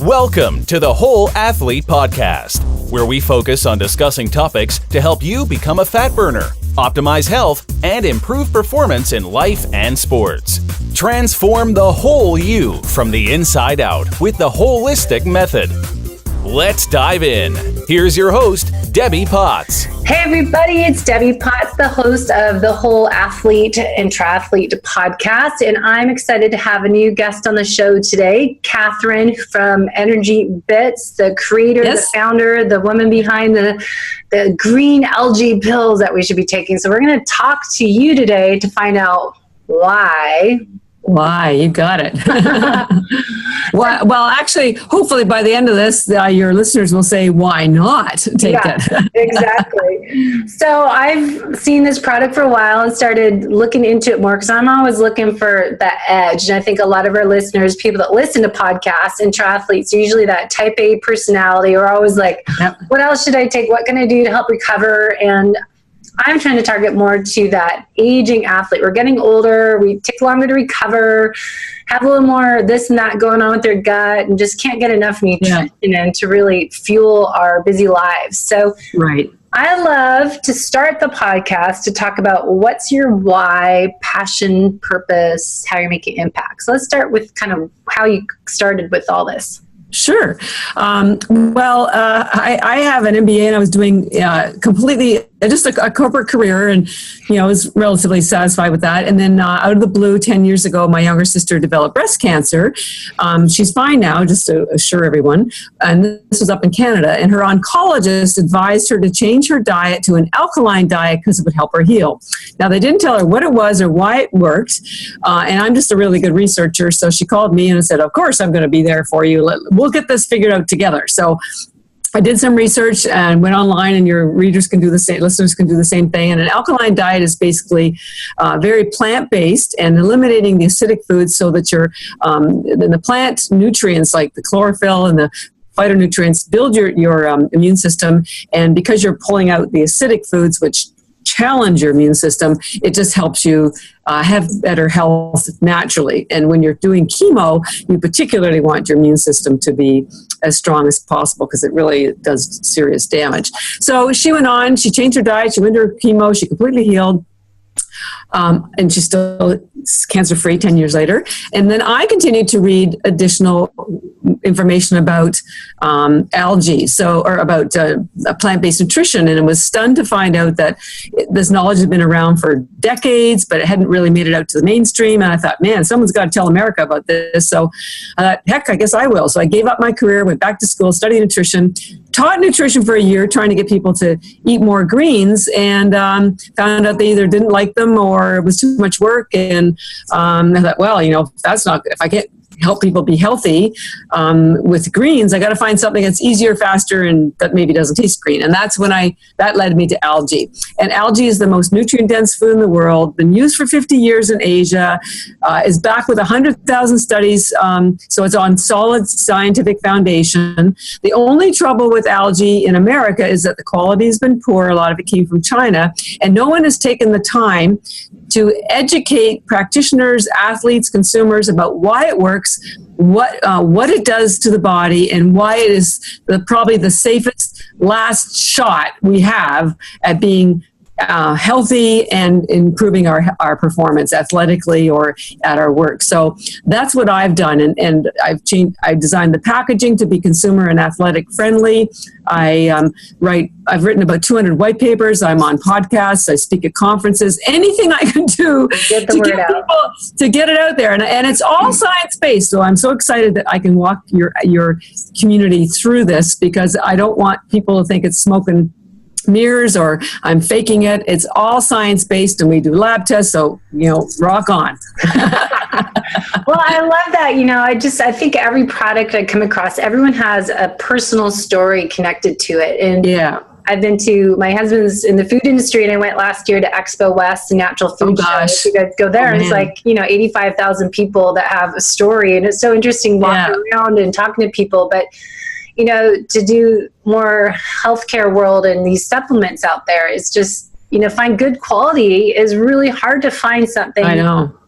Welcome to the Whole Athlete Podcast, where we focus on discussing topics to help you become a fat burner, optimize health, and improve performance in life and sports. Transform the whole you from the inside out with the holistic method. Let's dive in. Here's your host, Debbie Potts. Hey everybody, it's Debbie Potts, the host of the Whole Athlete and Triathlete podcast, and I'm excited to have a new guest on the show today, Catherine from NON-GMO, the creator, the founder, the woman behind the green algae pills that we should be taking. So we're going to talk to you today to find out why. You got it. Well, actually, hopefully by the end of this, your listeners will say, why not take it? Exactly. So I've seen this product for a while and started looking into it more because I'm always looking for that edge. And I think a lot of our listeners, people that listen to podcasts and triathletes, are usually that type A personality, are always like, what else should I take? What can I do to help recover? And I'm trying to target more to that aging athlete. We're getting older. We take longer to recover, have a little more this and that going on with their gut, and just can't get enough nutrition in to really fuel our busy lives. So I love to start the podcast to talk about what's your why, passion, purpose, how you're making impact. So let's start with kind of how you started with all this. Sure. I have an MBA and I was doing completely just a corporate career, and I was relatively satisfied with that. And then out of the blue, 10 years ago, my younger sister developed breast cancer. She's fine now, just to assure everyone. And this was up in Canada. And her oncologist advised her to change her diet to an alkaline diet because it would help her heal. Now, they didn't tell her what it was or why it worked. And I'm just a really good researcher. So she called me and said, of course, I'm going to be there for you. We'll get this figured out together. So I did some research and went online, and your readers can do the same, listeners can do the same thing. And an alkaline diet is basically very plant-based and eliminating the acidic foods so that the plant nutrients like the chlorophyll and the phytonutrients build your immune system. And because you're pulling out the acidic foods, which challenge your immune system, it just helps you have better health naturally. And when you're doing chemo, you particularly want your immune system to be as strong as possible because it really does serious damage. So she went on, she changed her diet, she went to her chemo, she completely healed. And she's still cancer-free 10 years later. And then I continued to read additional information about algae, or about plant-based nutrition. And I was stunned to find out that this knowledge had been around for decades, but it hadn't really made it out to the mainstream. And I thought, man, someone's got to tell America about this. So I thought, heck, I guess I will. So I gave up my career, went back to school, studied nutrition, taught nutrition for a year, trying to get people to eat more greens, and found out they either didn't like them or it was too much work. And I thought, well, that's not good. If I can't help people be healthy with greens, I got to find something that's easier, faster, and that maybe doesn't taste green. And that's when that led me to algae. And algae is the most nutrient-dense food in the world, been used for 50 years in Asia, is backed with 100,000 studies, so it's on solid scientific foundation. The only trouble with algae in America is that the quality has been poor. A lot of it came from China, and no one has taken the time to educate practitioners, athletes, consumers about why it works, what it does to the body, and why it is probably the safest last shot we have at being healthy and improving our performance athletically or at our work. So that's what I've done, and I designed the packaging to be consumer and athletic friendly. I've written about 200 white papers. I'm on podcasts. I speak at conferences. Anything I can do to get it out there, and it's all science based. So I'm so excited that I can walk your community through this, because I don't want people to think it's smoke and mirrors or I'm faking it. It's all science-based, and we do lab tests, so rock on. Well, I love that. I think every product I come across, everyone has a personal story connected to it. And I've been to, my husband's in the food industry, and I went last year to Expo West, the natural food show. If you guys go there, and it's like 85,000 people that have a story, and it's so interesting walking around and talking to people. But to do more healthcare world and these supplements out there is just, find good quality is really hard to find something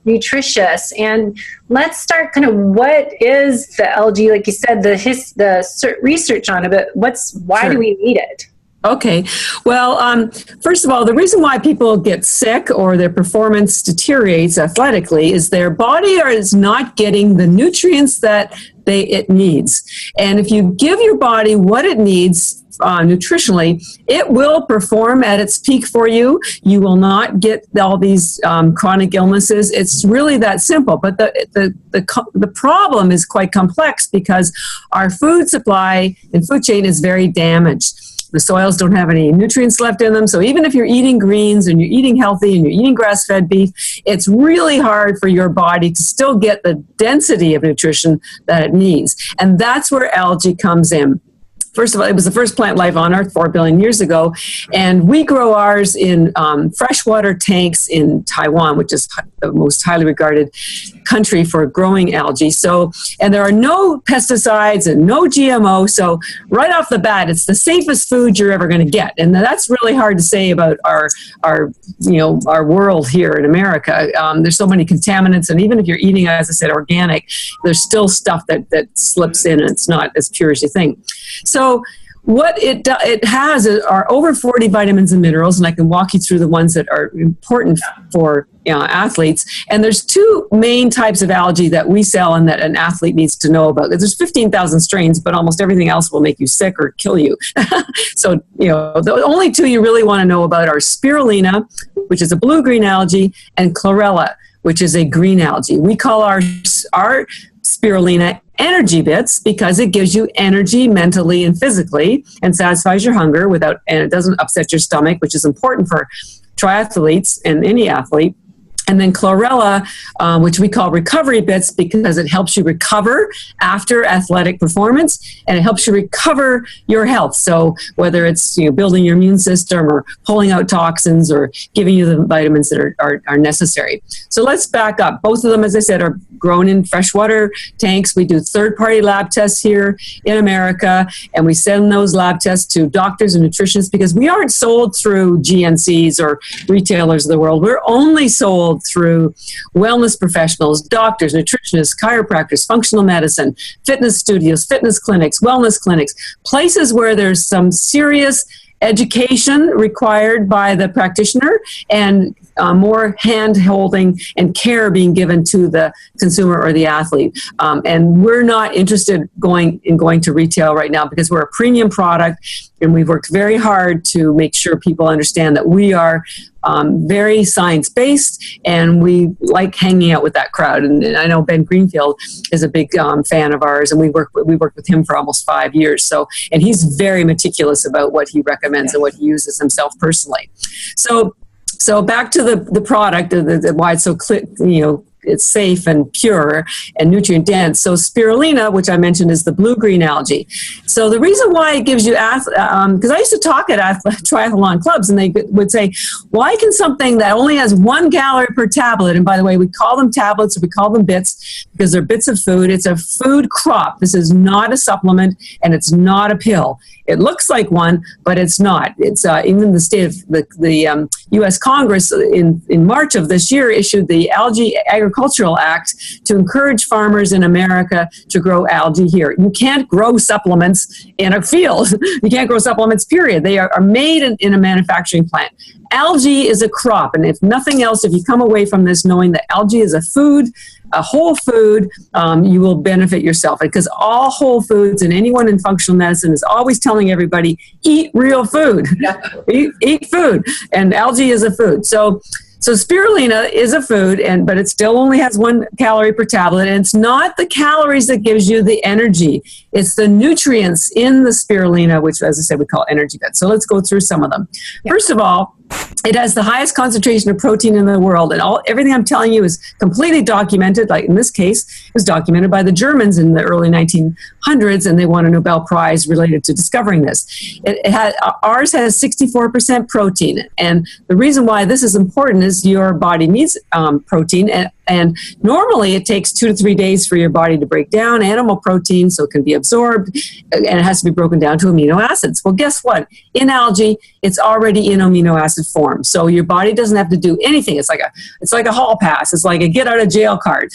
nutritious. And let's start kind of, what is the algae? Like you said, the research on it, but why do we need it? Okay. Well, first of all, the reason why people get sick or their performance deteriorates athletically is their body is not getting the nutrients that it needs. And if you give your body what it needs nutritionally, it will perform at its peak for you. You will not get all these chronic illnesses. It's really that simple. But the problem is quite complex because our food supply and food chain is very damaged. The soils don't have any nutrients left in them. So even if you're eating greens and you're eating healthy and you're eating grass-fed beef, it's really hard for your body to still get the density of nutrition that it needs. And that's where algae comes in. First of all, it was the first plant life on Earth 4 billion years ago, and we grow ours in freshwater tanks in Taiwan, which is the most highly regarded country for growing algae. So, and there are no pesticides and no GMO. So right off the bat, it's the safest food you're ever going to get. And that's really hard to say about our world here in America. There's so many contaminants, and even if you're eating, as I said, organic, there's still stuff that slips in, and it's not as pure as you think. So what it has are over 40 vitamins and minerals, and I can walk you through the ones that are important for athletes. And there's two main types of algae that we sell and that an athlete needs to know about. There's 15,000 strains, but almost everything else will make you sick or kill you. So, the only two you really want to know about are spirulina, which is a blue-green algae, and chlorella, which is a green algae. We call our spirulina ENERGYbits because it gives you energy mentally and physically and satisfies your hunger and it doesn't upset your stomach, which is important for triathletes and any athlete. And then chlorella, which we call RECOVERYbits because it helps you recover after athletic performance and it helps you recover your health. So whether it's building your immune system or pulling out toxins or giving you the vitamins that are necessary. So let's back up. Both of them, as I said, are grown in freshwater tanks. We do third-party lab tests here in America, and we send those lab tests to doctors and nutritionists because we aren't sold through GNCs or retailers of the world. We're only sold through wellness professionals, doctors, nutritionists, chiropractors, functional medicine, fitness studios, fitness clinics, wellness clinics, places where there's some serious education required by the practitioner and more hand-holding and care being given to the consumer or the athlete. And we're not interested in going to retail right now because we're a premium product and we've worked very hard to make sure people understand that we are very science-based and we like hanging out with that crowd. And I know Ben Greenfield is a big fan of ours, and we worked with him for almost 5 years. So, and he's very meticulous about what he recommends and what he uses himself personally. So back to the product, why it's so it's safe and pure and nutrient dense. So spirulina, which I mentioned, is the blue-green algae. So the reason why it gives you, because I used to talk at triathlon clubs and they would say, why can something that only has 1 calorie per tablet, and by the way, we call them tablets or we call them bits because they're bits of food. It's a food crop. This is not a supplement and it's not a pill. It looks like one, but it's not. It's even the state of the U.S. Congress in March of this year issued the Algae Agricultural Act to encourage farmers in America to grow algae here. You can't grow supplements in a field. You can't grow supplements, period. They are made in a manufacturing plant. Algae is a crop, and if nothing else, if you come away from this knowing that algae is a food, a whole food, you will benefit yourself. Because all whole foods, and anyone in functional medicine is always telling everybody, eat real food. Yeah. Eat food. And algae is a food. So spirulina is a food, but it still only has 1 calorie per tablet. And it's not the calories that gives you the energy. It's the nutrients in the spirulina, which, as I said, we call ENERGYbits. So let's go through some of them. Yeah. First of all, it has the highest concentration of protein in the world, and everything I'm telling you is completely documented. Like in this case, it was documented by the Germans in the early 1900s, and they won a Nobel Prize related to discovering this. Ours has 64% protein, and the reason why this is important is your body needs protein, and And normally it takes 2 to 3 days for your body to break down animal protein so it can be absorbed, and it has to be broken down to amino acids. Well, guess what? In algae, it's already in amino acid form. So your body doesn't have to do anything. It's like a hall pass. It's like a get out of jail card.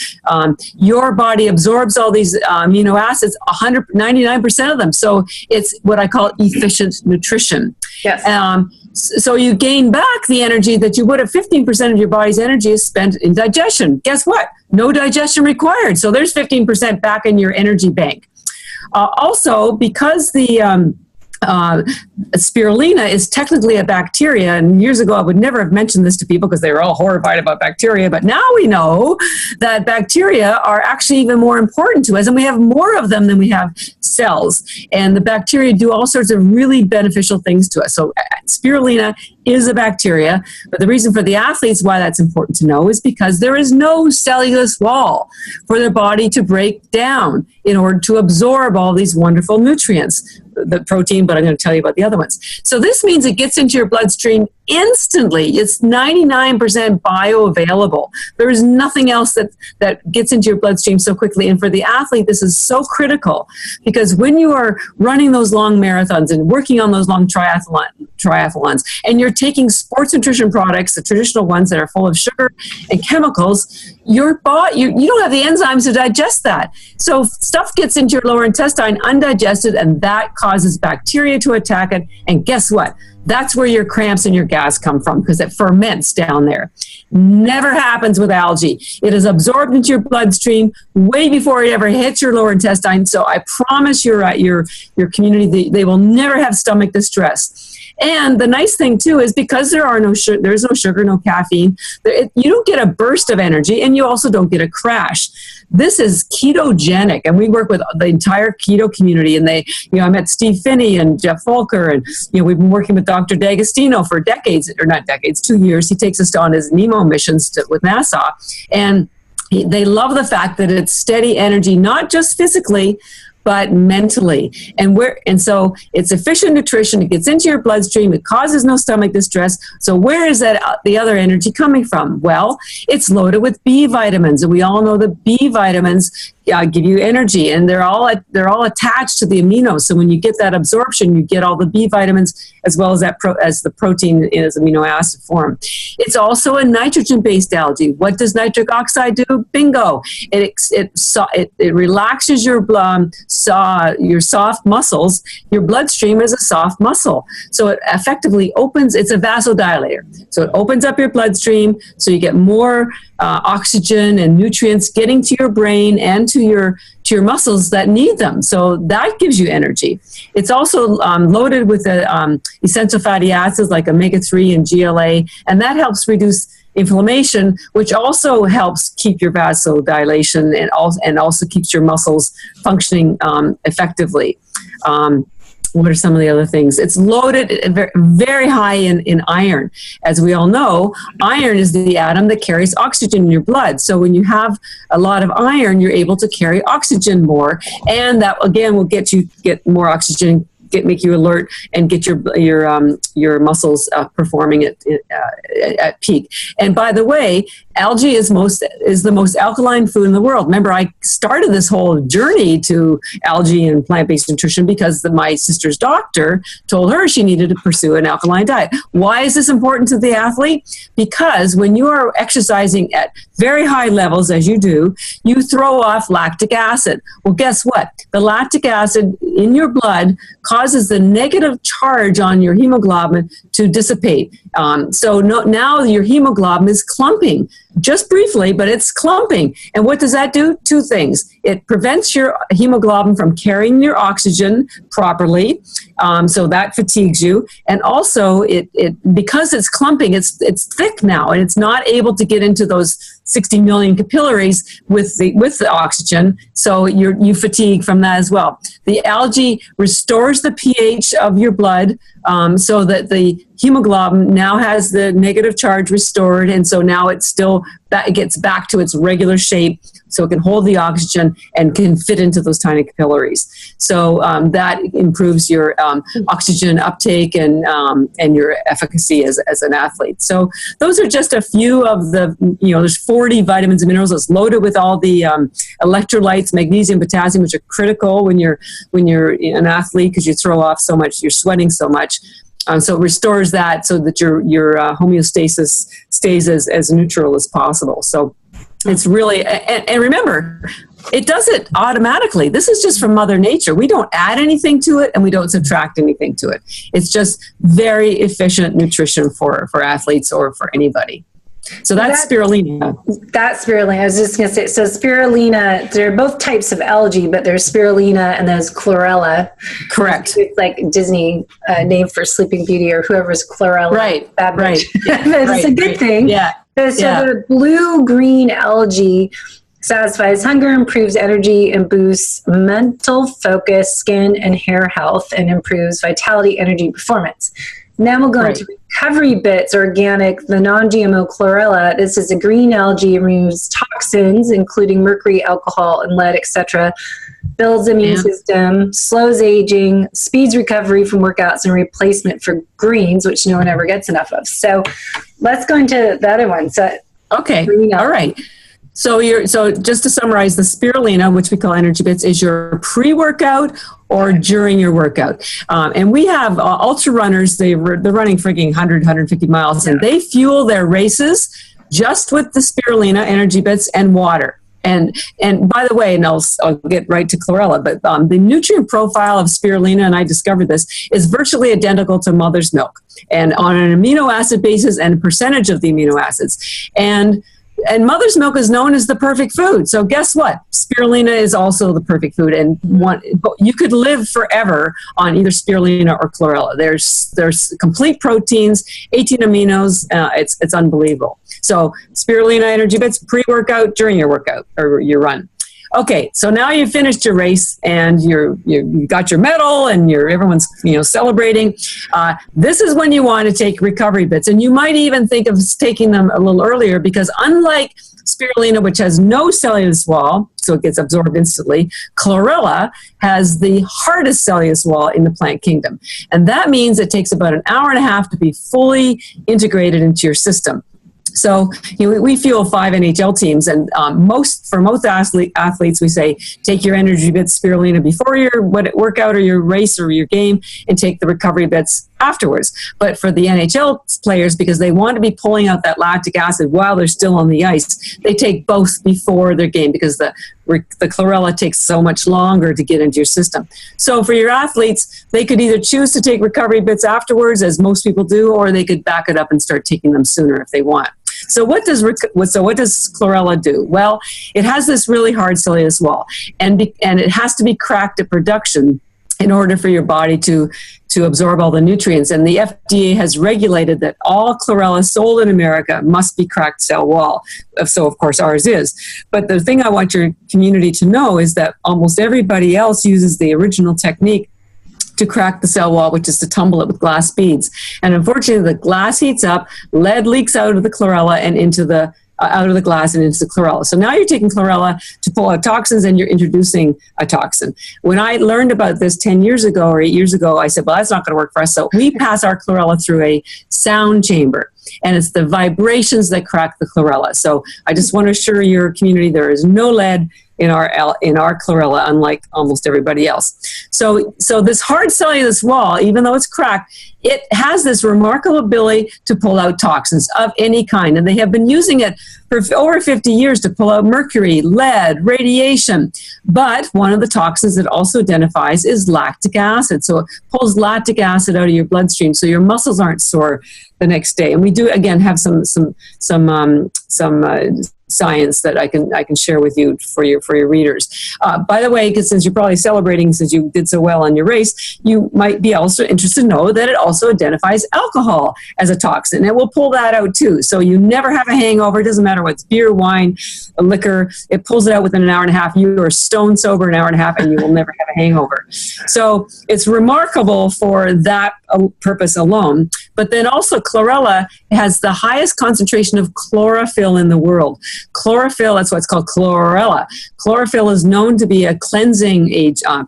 Your body absorbs all these amino acids, 99% of them. So it's what I call efficient nutrition. Yes. So you gain back the energy that you would have. 15% of your body's energy is spent in digestion. Guess what? No digestion required. So there's 15% back in your energy bank. Also, because the spirulina is technically a bacteria, and years ago I would never have mentioned this to people because they were all horrified about bacteria, but now we know that bacteria are actually even more important to us, and we have more of them than we have cells, and the bacteria do all sorts of really beneficial things to us. So spirulina is a bacteria, but the reason for the athletes why that's important to know is because there is no cellulose wall for their body to break down in order to absorb all these wonderful nutrients, the protein, but I'm going to tell you about the other ones. So this means it gets into your bloodstream instantly. It's 99% bioavailable. There is nothing else that gets into your bloodstream so quickly. And for the athlete, this is so critical because when you are running those long marathons and working on those long triathlons, and you're taking sports nutrition products, the traditional ones that are full of sugar and chemicals, your body, you don't have the enzymes to digest that. So stuff gets into your lower intestine undigested, and that causes bacteria to attack it. And guess what? That's where your cramps and your gas come from because it ferments down there. Never happens with algae. It is absorbed into your bloodstream way before it ever hits your lower intestine. So I promise your community, they will never have stomach distress. And the nice thing too is because there's no sugar, no caffeine, you don't get a burst of energy, and you also don't get a crash. This is ketogenic, and we work with the entire keto community. And I met Steve Finney and Jeff Volker, and we've been working with Dr. D'Agostino for decades, or not decades, 2 years. He takes us on his NEMO missions with NASA, and they love the fact that it's steady energy, not just physically, but mentally. And so it's efficient nutrition. It gets into your bloodstream. It causes no stomach distress. So where is the other energy coming from? Well, it's loaded with B vitamins, and we all know that B vitamins give you energy, and they're all attached to the aminos. So when you get that absorption, you get all the B vitamins as well as as the protein in its amino acid form. It's also a nitrogen-based algae. What does nitric oxide do? Bingo! It relaxes your soft muscles. Your bloodstream is a soft muscle, so it effectively opens. It's a vasodilator, so it opens up your bloodstream, so you get more oxygen and nutrients getting to your brain and to your muscles that need them. So that gives you energy. It's also loaded with essential fatty acids like omega-3 and GLA, and that helps reduce inflammation, which also helps keep your vasodilation and also keeps your muscles functioning effectively. What are some of the other things? It's loaded very high in iron. As we all know, iron is the atom that carries oxygen in your blood. So when you have a lot of iron, you're able to carry oxygen more, and that again will get more oxygen, make you alert, and get your muscles performing at peak. And by the way, algae is the most alkaline food in the world. Remember, I started this whole journey to algae and plant-based nutrition because my sister's doctor told her she needed to pursue an alkaline diet. Why is this important to the athlete? Because when you are exercising at very high levels, as you do, you throw off lactic acid. Well, guess what? The lactic acid in your blood causes the negative charge on your hemoglobin to dissipate. Now your hemoglobin is clumping. Just briefly, but it's clumping. And what does that do? Two things. It prevents your hemoglobin from carrying your oxygen properly, so that fatigues you. And also, because it's clumping, it's thick now, and it's not able to get into those 60 million capillaries with the oxygen, so you fatigue from that as well. The algae restores the pH of your blood, so that the hemoglobin now has the negative charge restored, and so now it gets back to its regular shape, so it can hold the oxygen and can fit into those tiny capillaries. So that improves your oxygen uptake and your efficacy as an athlete. So those are just a few of the, there's 40 vitamins and minerals. It's loaded with all the electrolytes, magnesium, potassium, which are critical when you're an athlete, because you throw off so much, you're sweating so much. So it restores that so that your homeostasis stays as neutral as possible. So it's really, and remember, it does it automatically. This is just from Mother Nature. We don't add anything to it and we don't subtract anything to it. It's just very efficient nutrition for athletes or for anybody. So that's spirulina. That's spirulina. I was just going to say, so spirulina, there are both types of algae, but there's spirulina and there's chlorella. Correct. It's like Disney name for Sleeping Beauty or whoever's chlorella. Right. Right. It's a good thing. Yeah. So the blue-green algae satisfies hunger, improves energy, and boosts mental focus, skin and hair health, and improves vitality, energy, performance. Now we'll go into RECOVERYbits Organic, the non-GMO chlorella. This is a green algae, removes toxins, including mercury, alcohol, and lead, etc., builds the immune system, slows aging, speeds recovery from workouts, and replacement for greens, which no one ever gets enough of. So let's go into the other one. So, okay, all right. So just to summarize, the spirulina, which we call ENERGYbits, is your pre-workout or during your workout. And we have ultra runners, they're running freaking 100, 150 miles, and they fuel their races just with the spirulina, ENERGYbits, and water. And by the way, and I'll get right to chlorella, but the nutrient profile of spirulina, and I discovered this, is virtually identical to mother's milk, and on an amino acid basis and percentage of the amino acids. And mother's milk is known as the perfect food. So guess what? Spirulina is also the perfect food. And you could live forever on either spirulina or chlorella. There's complete proteins, 18 aminos. It's unbelievable. So spirulina, ENERGYbits, pre-workout, during your workout or your run. Okay, so now you've finished your race and you got your medal and everyone's celebrating. This is when you want to take RECOVERYbits, and you might even think of taking them a little earlier, because unlike spirulina, which has no cellulose wall, so it gets absorbed instantly, chlorella has the hardest cellulose wall in the plant kingdom, and that means it takes about an hour and a half to be fully integrated into your system. So we fuel 5 NHL teams, and for most athletes, we say take your ENERGYbits spirulina before your workout or your race or your game, and take the RECOVERYbits afterwards. But for the NHL players, because they want to be pulling out that lactic acid while they're still on the ice, they take both before their game, because the chlorella takes so much longer to get into your system. So for your athletes, they could either choose to take RECOVERYbits afterwards, as most people do, or they could back it up and start taking them sooner if they want. So what does chlorella do? Well, it has this really hard cellulose wall, and it has to be cracked at production in order for your body to absorb all the nutrients. And the FDA has regulated that all chlorella sold in America must be cracked cell wall. So of course ours is. But the thing I want your community to know is that almost everybody else uses the original technique to crack the cell wall, which is to tumble it with glass beads. And unfortunately, the glass heats up, lead leaks out of the chlorella and into the out of the glass and into the chlorella. So now you're taking chlorella to pull out toxins, and you're introducing a toxin. When I learned about this 10 years ago or 8 years ago, I said, well, that's not going to work for us. So we pass our chlorella through a sound chamber, and it's the vibrations that crack the chlorella. So I just want to assure your community there is no lead in our chlorella, unlike almost everybody else. So this hard cellulose wall, even though it's cracked, it has this remarkable ability to pull out toxins of any kind. And they have been using it for over 50 years to pull out mercury, lead, radiation. But one of the toxins it also identifies is lactic acid. So it pulls lactic acid out of your bloodstream, so your muscles aren't sore the next day. And we do, again, have some science that I can share with you for your readers. By the way, because since you're probably celebrating since you did so well on your race, you might be also interested to know that it also identifies alcohol as a toxin. It will pull that out too. So you never have a hangover. It doesn't matter what's beer, wine, liquor. It pulls it out within an hour and a half. You are stone sober an hour and a half, and you will never have a hangover. So it's remarkable for that purpose alone. But then also chlorella has the highest concentration of chlorophyll in the world. Chlorophyll, that's why it's called chlorella. Chlorophyll is known to be a cleansing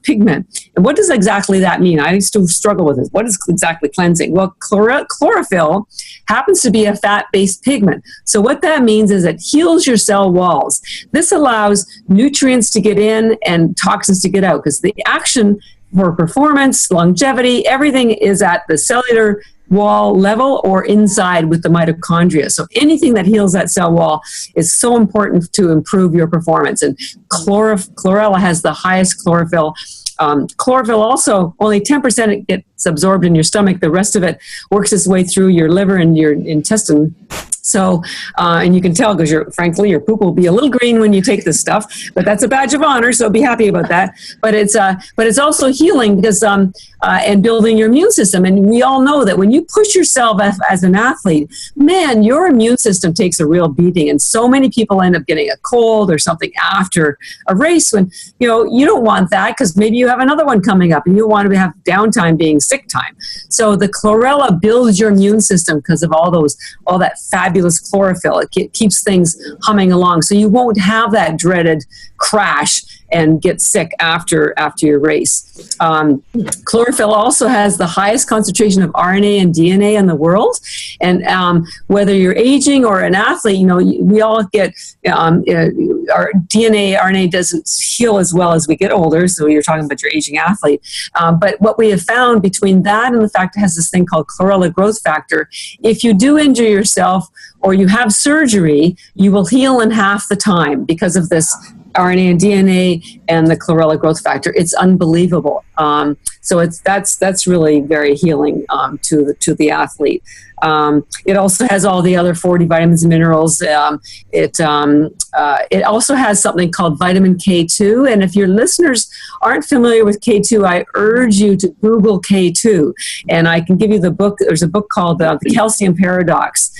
pigment. And what does exactly that mean? I used to struggle with it. What is exactly cleansing? Well, chlorophyll happens to be a fat-based pigment. So what that means is it heals your cell walls. This allows nutrients to get in and toxins to get out, because the action for performance, longevity, everything is at the cellular wall level or inside with the mitochondria. So anything that heals that cell wall is so important to improve your performance. And chlorella has the highest chlorophyll. Chlorophyll also, only 10% gets absorbed in your stomach. The rest of it works its way through your liver and your intestine. So, and you can tell because frankly, your poop will be a little green when you take this stuff, but that's a badge of honor. So be happy about that. But it's also healing because, and building your immune system. And we all know that when you push yourself as an athlete, man, your immune system takes a real beating. And so many people end up getting a cold or something after a race when, you don't want that because maybe you have another one coming up and you want to have downtime being sick time. So the chlorella builds your immune system because of all that fabulous chlorophyll. It keeps things humming along. So you won't have that dreaded crash and get sick after your race. Chlorophyll also has the highest concentration of RNA and DNA in the world. And whether you're aging or an athlete, we all get our DNA, RNA doesn't heal as well as we get older. So you're talking about your aging athlete. But what we have found between that and the fact it has this thing called chlorella growth factor, if you do injure yourself or you have surgery, you will heal in half the time because of this RNA and DNA and the chlorella growth factor. It's unbelievable. So that's really very healing to the athlete. It also has all the other 40 vitamins and minerals. It also has something called vitamin K2. And if your listeners aren't familiar with K2, I urge you to Google K2. And I can give you the book. There's a book called The Calcium Paradox.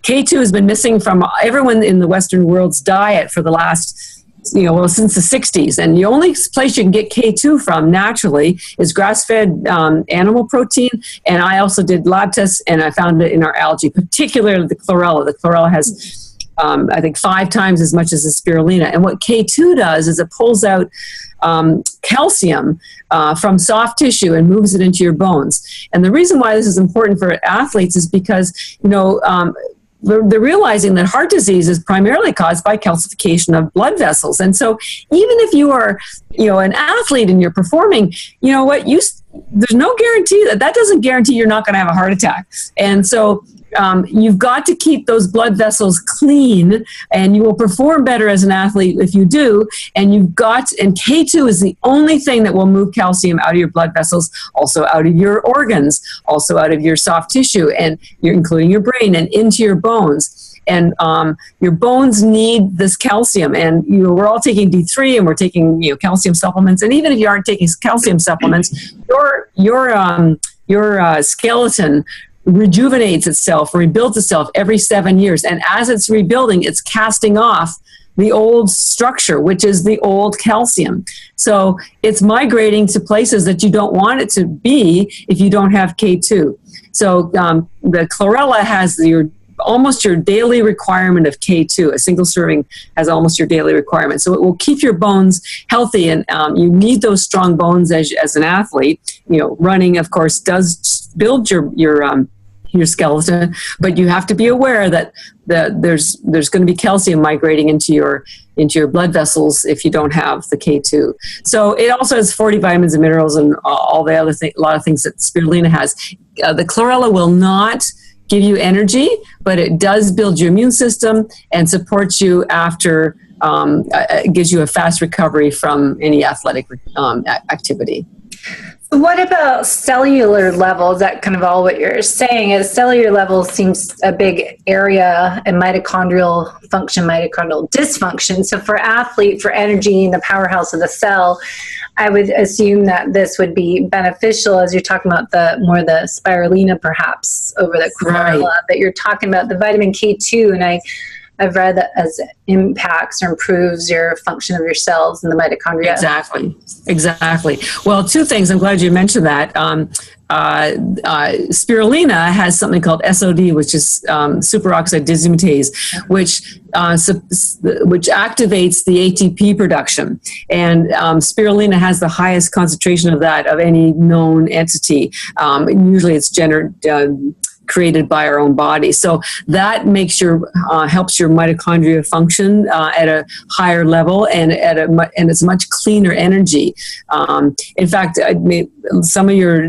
K2 has been missing from everyone in the Western world's diet for the last, since the 60s. And the only place you can get K2 from naturally is grass-fed animal protein. And I also did lab tests and I found it in our algae, particularly the chlorella. The chlorella has, I think, 5 times as much as the spirulina. And what K2 does is it pulls out calcium from soft tissue and moves it into your bones. And the reason why this is important for athletes is because, they're realizing that heart disease is primarily caused by calcification of blood vessels. And so even if you are, an athlete and you're performing, there's no guarantee that doesn't guarantee you're not going to have a heart attack. And so you've got to keep those blood vessels clean, and you will perform better as an athlete if you do. And K2 is the only thing that will move calcium out of your blood vessels, also out of your organs, also out of your soft tissue, and including your brain and into your bones. And your bones need this calcium. And we're all taking D3 and we're taking calcium supplements. And even if you aren't taking calcium supplements, your skeleton rejuvenates itself, rebuilds itself every 7 years. And as it's rebuilding, it's casting off the old structure, which is the old calcium. So it's migrating to places that you don't want it to be if you don't have K2. So the chlorella has almost your daily requirement of K2. A single serving has almost your daily requirement. So it will keep your bones healthy, and you need those strong bones as an athlete. Running, of course, does build your skeleton, but you have to be aware that there's going to be calcium migrating into your blood vessels if you don't have the K2. So it also has 40 vitamins and minerals and all the other a lot of things that spirulina has. The chlorella will not give you energy, but it does build your immune system and supports you after, it gives you a fast recovery from any athletic activity. What about cellular levels? That kind of all what you're saying is cellular levels seems a big area in mitochondrial function, mitochondrial dysfunction. So for athlete, for energy and the powerhouse of the cell, I would assume that this would be beneficial as you're talking about the spirulina perhaps over the chlorella, Right. but you're talking about the vitamin K2, and I've read that as impacts or improves your function of your cells and the mitochondria. Exactly. Well, two things. I'm glad you mentioned that. Spirulina has something called SOD, which is superoxide dismutase, which activates the ATP production. And spirulina has the highest concentration of that of any known entity. Usually it's created by our own body. So that makes helps your mitochondria function at a higher level and and it's much cleaner energy. In fact, some of your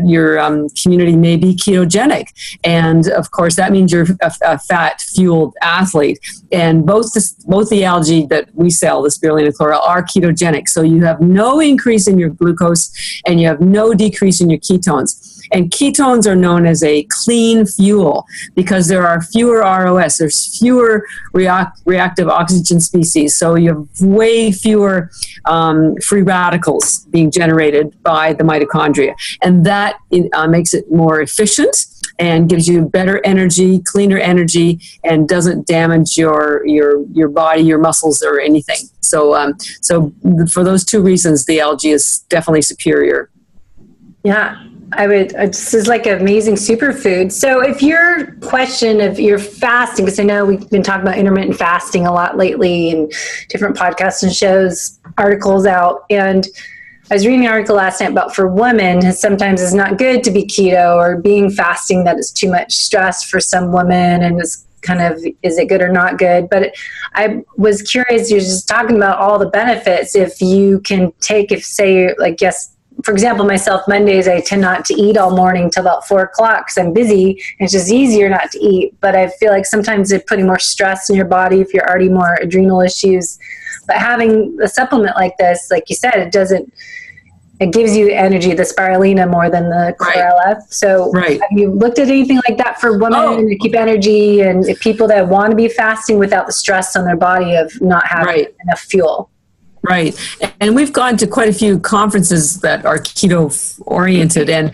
community may be ketogenic, and of course that means you're a fat-fueled athlete. And both the algae that we sell, the spirulina chlorella, are ketogenic. So you have no increase in your glucose and you have no decrease in your ketones. And ketones are known as a clean fuel because there are fewer ROS, there's fewer reactive oxygen species, so you have way fewer free radicals being generated by the mitochondria. And that makes it more efficient and gives you better energy, cleaner energy, and doesn't damage your body, your muscles, or anything. So for those two reasons, the algae is definitely superior. Yeah. This is like an amazing superfood. So if you're fasting, because I know we've been talking about intermittent fasting a lot lately and different podcasts and shows, articles out. And I was reading an article last night about for women, sometimes it's not good to be keto or being fasting, that is too much stress for some women and is it good or not good? But I was curious, you're just talking about all the benefits if you can for example, myself, Mondays, I tend not to eat all morning till about 4 o'clock because I'm busy. It's just easier not to eat. But I feel like sometimes it's putting more stress in your body if you're already more adrenal issues. But having a supplement like this, like you said, it gives you energy, the spirulina, more than the chlorella. Right. So have you looked at anything like that for women to keep energy and people that want to be fasting without the stress on their body of not having enough fuel? Right. And we've gone to quite a few conferences that are keto oriented, and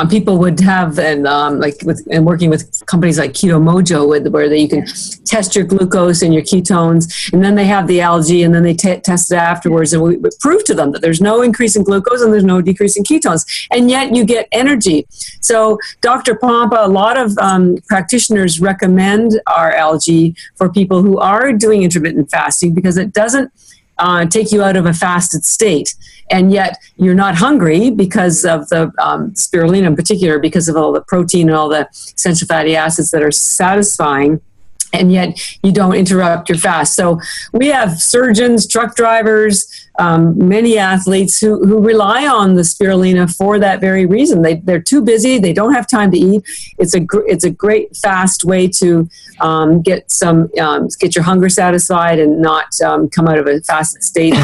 people would have, working with companies like Keto Mojo, where you can test your glucose and your ketones, and then they have the algae, and then they test it afterwards, and we prove to them that there's no increase in glucose and there's no decrease in ketones, and yet you get energy. So Dr. Pompa, a lot of practitioners recommend our algae for people who are doing intermittent fasting because it doesn't take you out of a fasted state, and yet you're not hungry because of the spirulina in particular, because of all the protein and all the essential fatty acids that are satisfying, and yet you don't interrupt your fast. So we have surgeons, truck drivers, many athletes who rely on the spirulina for that very reason. They're too busy. They don't have time to eat. It's a great fast way to get your hunger satisfied and not come out of a fasted state.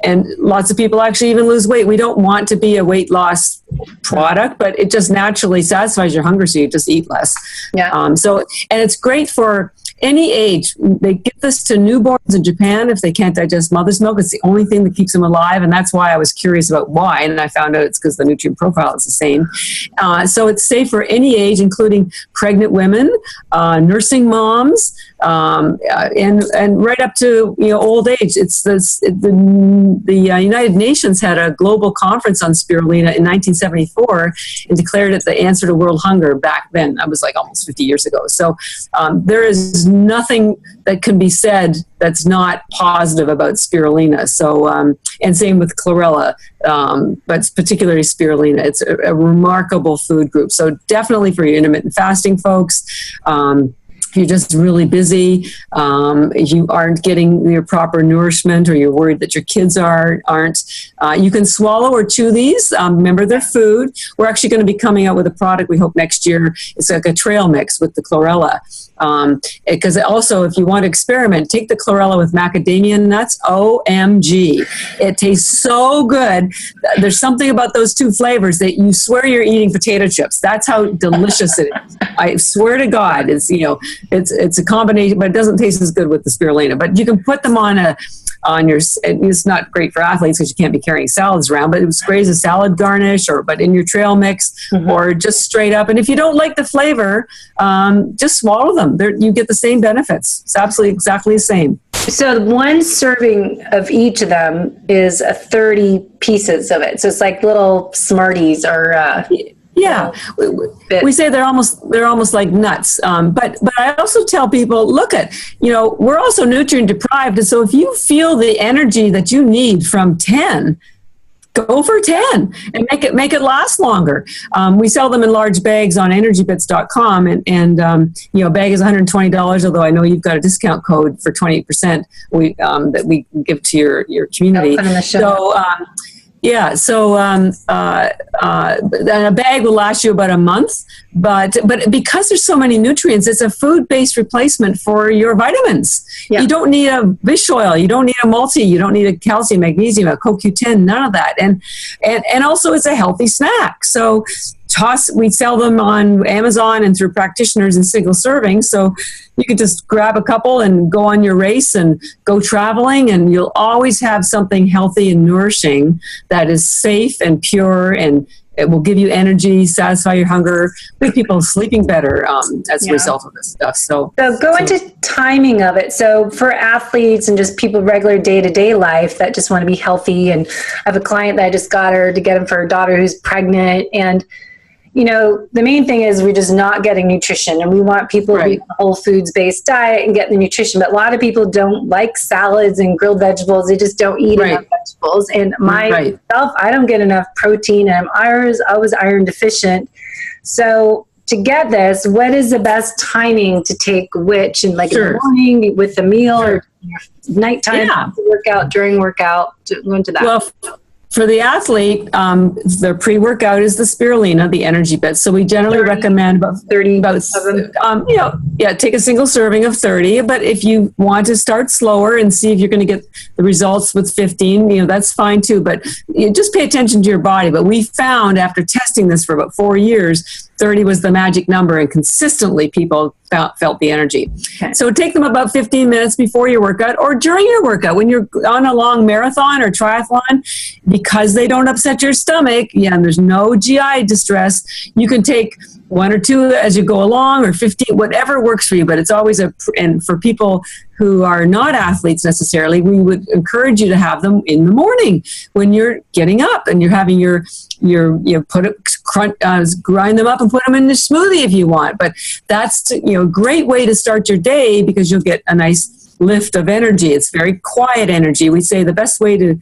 and lots of people actually even lose weight. We don't want to be a weight loss product, but it just naturally satisfies your hunger, so you just eat less. Yeah. And it's great for any age. They give this to newborns in Japan if they can't digest mother's milk. It's the only thing that keeps them alive, and that's why I was curious about why, and I found out it's because the nutrient profile is the same. So it's safe for any age, including pregnant women, nursing moms, and right up to old age. It's the United Nations had a global conference on spirulina in 1974 and declared it the answer to world hunger back then. That was like almost 50 years ago. So there is nothing that can be said that's not positive about spirulina. So and same with chlorella, but particularly spirulina. It's a remarkable food group. So definitely for your intermittent fasting folks. you're just really busy, if you aren't getting your proper nourishment, or you're worried that your kids aren't, you can swallow or chew these. Remember, they're food. We're actually going to be coming out with a product we hope next year. It's like a trail mix with the chlorella. Because also, if you want to experiment, take the chlorella with macadamia nuts. OMG. It tastes so good. There's something about those two flavors that you swear you're eating potato chips. That's how delicious it is. I swear to God, it's a combination, but it doesn't taste as good with the spirulina. But you can put them on your, it's not great for athletes because you can't be carrying salads around, but it was great as a salad garnish, but in your trail mix, or just straight up. And if you don't like the flavor, just swallow them. You get the same benefits. It's absolutely exactly the same. So one serving of each of them is 30 pieces of it. So it's like little Smarties or... Yeah, we say they're almost like nuts. But I also tell people, we're also nutrient deprived. And so if you feel the energy that you need from 10, go for 10 and make it last longer. We sell them in large bags on ENERGYbits.com, and a bag is $120. Although I know you've got a discount code for 20% that we give to your community. I'll put in the show. A bag will last you about a month, but because there's so many nutrients, it's a food-based replacement for your vitamins. Yeah. You don't need a fish oil, you don't need a multi, you don't need a calcium, magnesium, a CoQ10, none of that, and also it's a healthy snack. So we sell them on Amazon and through practitioners in single servings. So you could just grab a couple and go on your race and go traveling, and you'll always have something healthy and nourishing that is safe and pure, and it will give you energy, satisfy your hunger, make people sleeping better as a result of this stuff. So go into timing of it. So for athletes and just people regular day-to-day life that just want to be healthy, and I have a client that I just got her to get him for her daughter who's pregnant, and the main thing is we're just not getting nutrition, and we want people to eat a whole foods based diet and get the nutrition. But a lot of people don't like salads and grilled vegetables. They just don't eat enough vegetables. And myself, I don't get enough protein, and I was iron deficient. So to get this, what is the best timing to take which? And in the morning with the meal, or nighttime, workout, during workout, to go into that. Well, for the athlete, their pre-workout is the spirulina, the ENERGYbits. So we generally recommend about 30. Take a single serving of 30. But if you want to start slower and see if you're going to get the results with 15, that's fine too. But just pay attention to your body. But we found after testing this for about 4 years, 30 was the magic number, and consistently people felt the energy. Okay. So take them about 15 minutes before your workout or during your workout. When you're on a long marathon or triathlon, because they don't upset your stomach, and there's no GI distress, you can take 1 or 2 as you go along, or 15, whatever works for you. But it's always and for people who are not athletes necessarily, we would encourage you to have them in the morning when you're getting up and you're having grind them up and put them in a smoothie if you want. But that's a great way to start your day, because you'll get a nice lift of energy. It's very quiet energy. We say the best way to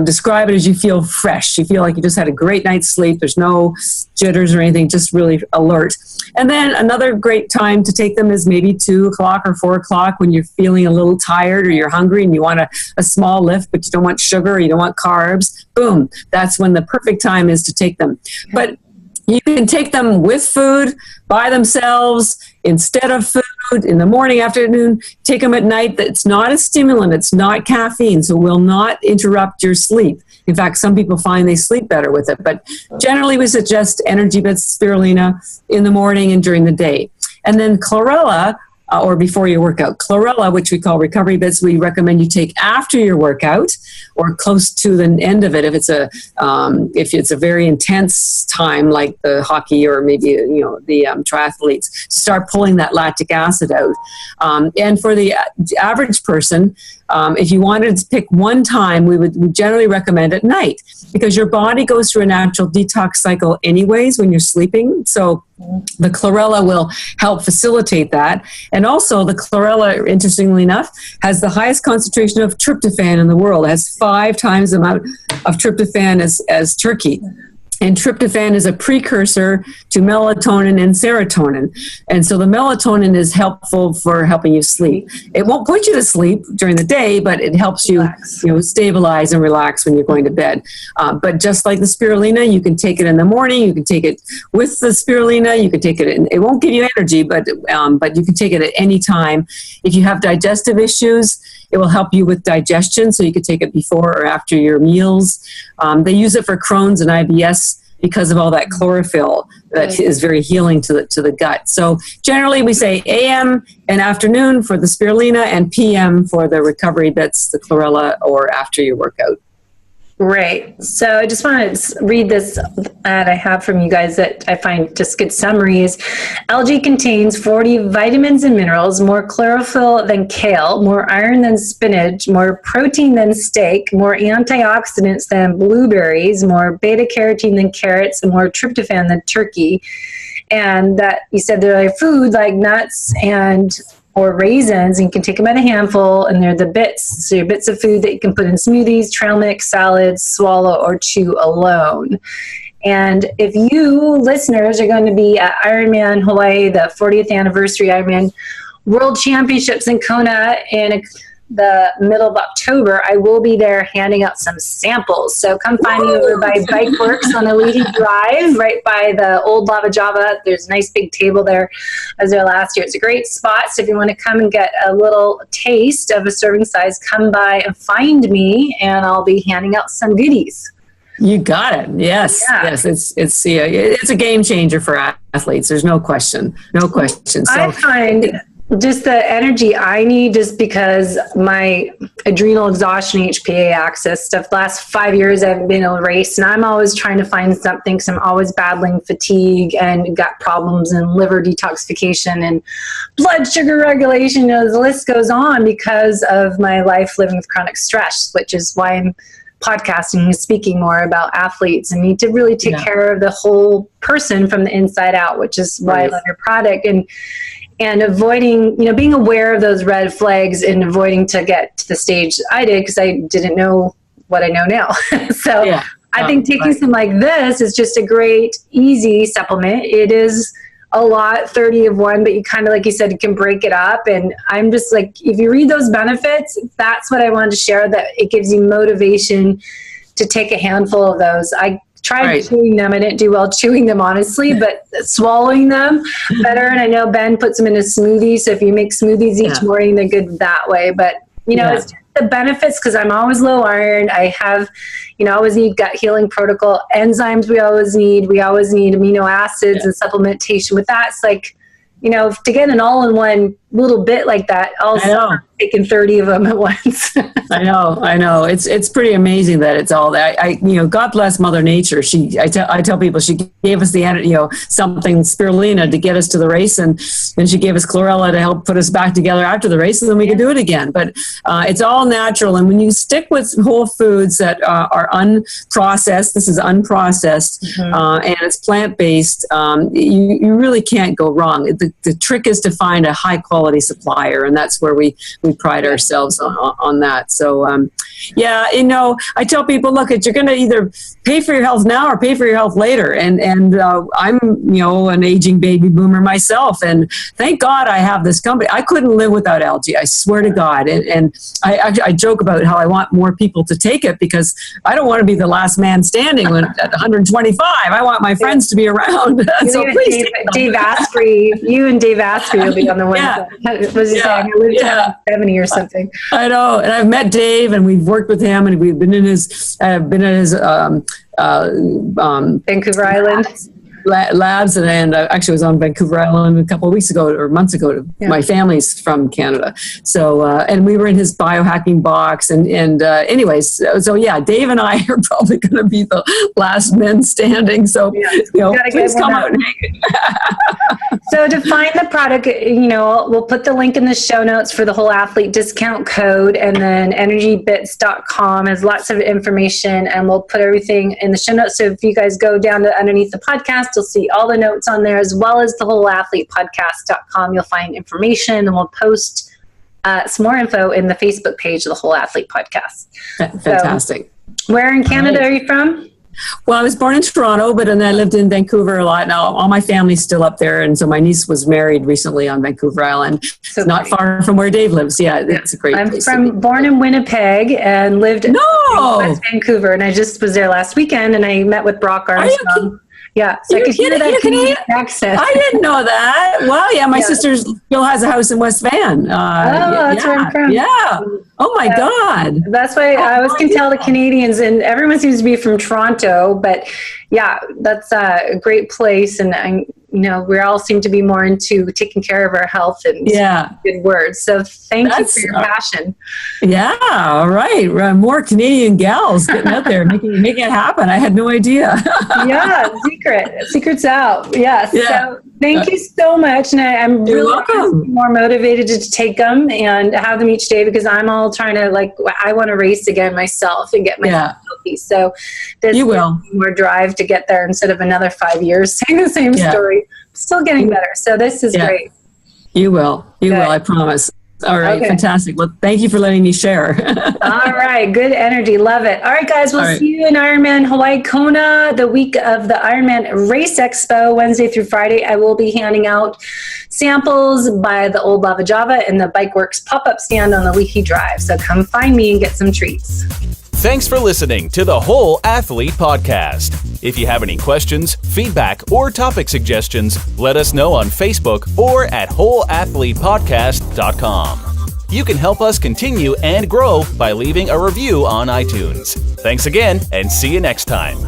describe it as you feel fresh. You feel like you just had a great night's sleep. There's no jitters or anything, just really alert. And then another great time to take them is maybe 2 o'clock or 4 o'clock when you're feeling a little tired or you're hungry and you want a small lift, but you don't want sugar or you don't want carbs. Boom. That's when the perfect time is to take them. But you can take them with food, by themselves, instead of food, in the morning, afternoon. Take them at night. It's not a stimulant. It's not caffeine, so will not interrupt your sleep. In fact, some people find they sleep better with it. But generally, we suggest ENERGYbits, spirulina in the morning and during the day. And then chlorella, or before your workout. Chlorella, which we call RECOVERYbits, we recommend you take after your workout or close to the end of it if it's a very intense time like the hockey or maybe the triathletes, to start pulling that lactic acid out. And for the average person, if you wanted to pick one time, we generally recommend at night, because your body goes through a natural detox cycle anyways when you're sleeping. So the chlorella will help facilitate that. And also the chlorella, interestingly enough, has the highest concentration of tryptophan in the world. It has 5 times the amount of tryptophan as turkey. And tryptophan is a precursor to melatonin and serotonin. And so the melatonin is helpful for helping you sleep. It won't put you to sleep during the day, but it helps you, stabilize and relax when you're going to bed. But just like the spirulina, you can take it in the morning. You can take it with the spirulina. You can take it it won't give you energy, but you can take it at any time. If you have digestive issues, it will help you with digestion, so you can take it before or after your meals. They use it for Crohn's and IBS because of all that chlorophyll that is very healing to the gut. So generally we say AM and afternoon for the spirulina and PM for the RECOVERYbits, the chlorella, or after your workout. Right. So I just want to read this ad I have from you guys that I find just good summaries. Algae contains 40 vitamins and minerals, more chlorophyll than kale, more iron than spinach, more protein than steak, more antioxidants than blueberries, more beta carotene than carrots, and more tryptophan than turkey. And that you said they're like food, like nuts or raisins, and you can take them at a handful, and they're the bits. So your bits of food that you can put in smoothies, trail mix, salads, swallow, or chew alone. And if you listeners are going to be at Ironman Hawaii, the 40th anniversary Ironman World Championships in Kona in the middle of October, I will be there handing out some samples. So come find me over by Bike Works on Aliti Drive, right by the old Lava Java. There's a nice big table there. I was there last year. It's a great spot. So if you want to come and get a little taste of a serving size, come by and find me, and I'll be handing out some goodies. You got it. Yes. Yeah. Yes. It's a game changer for athletes. There's no question. No question. So I find just the energy I need, just because my adrenal exhaustion, HPA axis stuff, the last 5 years I've been able to race, and I'm always trying to find something because I'm always battling fatigue and gut problems and liver detoxification and blood sugar regulation. The list goes on because of my life living with chronic stress, which is why I'm podcasting and speaking more about athletes and need to really take care of the whole person from the inside out, which is why I love your product. And avoiding, being aware of those red flags and avoiding to get to the stage I did, because I didn't know what I know now. So I think taking some like this is just a great, easy supplement. It is a lot, 30 of one, but you kind of, like you said, you can break it up. And I'm just like, if you read those benefits, that's what I wanted to share, that it gives you motivation to take a handful of those. I tried chewing them. I didn't do well chewing them, honestly, but swallowing them better. And I know Ben puts them in a smoothie. So if you make smoothies each morning, they're good that way. But, it's just the benefits, because I'm always low iron. I have, always need gut healing protocol, enzymes we always need. We always need amino acids and supplementation with that. It's like, to get an all-in-one little bit like that, also taking 30 of them at once. I know. It's pretty amazing that it's all that. God bless Mother Nature. I tell people she gave us something spirulina to get us to the race, and then she gave us chlorella to help put us back together after the race, and then we could do it again. But it's all natural, and when you stick with whole foods that are unprocessed, this is unprocessed, and it's plant-based, you really can't go wrong. The trick is to find a high-quality supplier, and that's where we pride ourselves on that. So, I tell people, look, you're going to either pay for your health now or pay for your health later. And I'm, an aging baby boomer myself, and thank God I have this company. I couldn't live without Algae. I swear to God. And I joke about how I want more people to take it, because I don't want to be the last man standing at 125. I want my friends to be around. So please, Dave Asprey, you and Dave Asprey will be on the one. Was he saying? I lived to 70 or something. I know, and I've met Dave, and we've worked with him, and we've been in his Vancouver Island labs, and actually was on Vancouver Island a couple of weeks ago or months ago. My family's from Canada, so and we were in his biohacking box, and anyways, so Dave and I are probably going to be the last men standing. So please come out and hang. So to find the product, we'll put the link in the show notes for the whole athlete discount code, and then ENERGYbits.com has lots of information, and we'll put everything in the show notes. So if you guys go down to underneath the podcast, you'll see all the notes on there, as well as the whole athletepodcast.com. You'll find information, and we'll post some more info in the Facebook page of the Whole Athlete Podcast. Fantastic. So, where in Canada are you from? Well, I was born in Toronto, but then I lived in Vancouver a lot. Now, all my family's still up there. And so my niece was married recently on Vancouver Island. So it's not far from where Dave lives. Yeah, it's a great place. I'm born in Winnipeg and lived in West Vancouver. And I just was there last weekend and I met with Brock Armstrong. Yeah, so I could hear that Canadian accent. I didn't know that. Wow, yeah, my sister still has a house in West Van. That's where I'm from. Yeah. Oh my God. That's why I always can tell the Canadians, and everyone seems to be from Toronto, but yeah, that's a great place, and we all seem to be more into taking care of our health and good words. So thank you for your passion. Yeah, all right. More Canadian gals getting out there, making it happen. I had no idea. Yeah, secret's out. Yes. Yeah. So thank you so much. And I'm really more motivated to take them and have them each day because I'm all trying to I want to race again myself and get myself healthy. So there's more drive to get there instead of another 5 years saying the same story. Still getting better. So this is great. You will. You will. I promise. All right. Okay. Fantastic. Well, thank you for letting me share. All right. Good energy. Love it. All right, guys. We'll see you in Ironman Hawaii Kona the week of the Ironman Race Expo, Wednesday through Friday. I will be handing out samples by the Old Lava Java and the Bike Works pop-up stand on the Leaky Drive. So come find me and get some treats. Thanks for listening to the Whole Athlete Podcast. If you have any questions, feedback, or topic suggestions, let us know on Facebook or at wholeathletepodcast.com. You can help us continue and grow by leaving a review on iTunes. Thanks again, and see you next time.